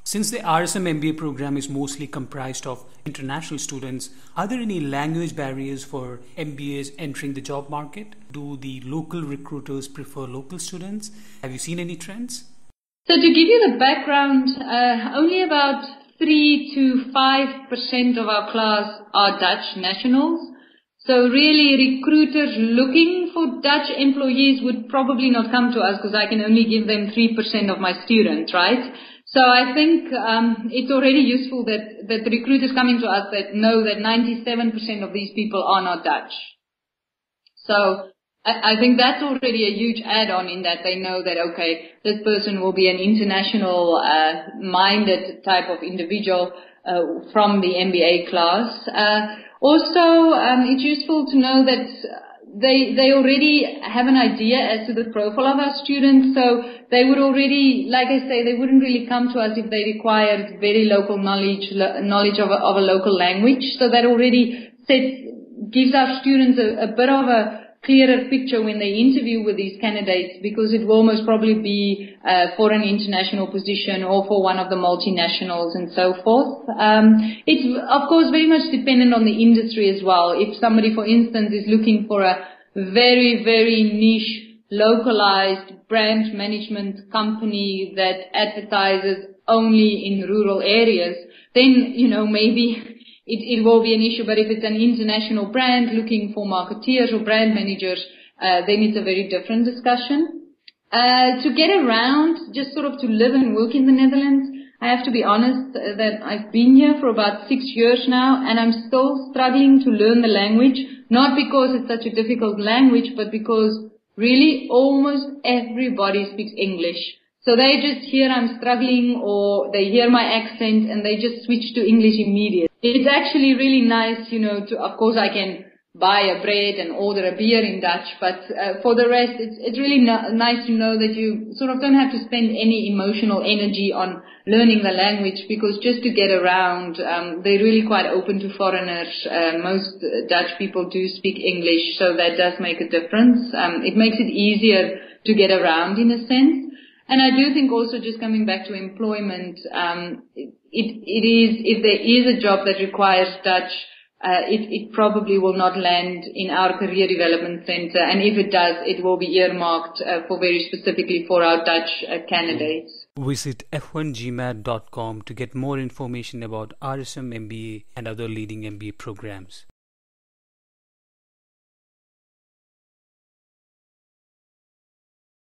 Since the RSM MBA program is mostly comprised of international students, are there any language barriers for MBAs entering the job market? Do the local recruiters prefer local students? Have you seen any trends? So to give you the background, only about 3 to 5% of our class are Dutch nationals. So really recruiters looking for Dutch employees would probably not come to us because I can only give them 3% of my students, right? So I think it's already useful that the recruiters coming to us that know that 97% of these people are not Dutch. So I think that's already a huge add-on in that they know that, okay, this person will be an international minded type of individual from the MBA class. Also, it's useful to know that they already have an idea as to the profile of our students, so they would already, like I say, they wouldn't really come to us if they required very local knowledge of a local language. So that already gives our students a bit of a clearer picture when they interview with these candidates, because it will most probably be for an international position or for one of the multinationals and so forth. It's of course very much dependent on the industry as well. If somebody, for instance, is looking for a very, very niche, localized brand management company that advertises only in rural areas, then, maybe it will be an issue. But if it's an international brand looking for marketeers or brand managers, then it's a very different discussion. To get around, just sort of to live and work in the Netherlands, I have to be honest that I've been here for about 6 years now, and I'm still struggling to learn the language, not because it's such a difficult language, but because really almost everybody speaks English. So they just hear I'm struggling, or they hear my accent and they just switch to English immediately. It's actually really nice, of course I can buy a bread and order a beer in Dutch, but for the rest it's really nice to know that you sort of don't have to spend any emotional energy on learning the language, because just to get around, they're really quite open to foreigners. Most Dutch people do speak English, so that does make a difference. It makes it easier to get around in a sense. And I do think also, just coming back to employment, if there is a job that requires Dutch, it probably will not land in our career development center. And if it does, it will be earmarked for very specifically for our Dutch candidates. Visit f1gmat.com to get more information about RSM MBA and other leading MBA programs.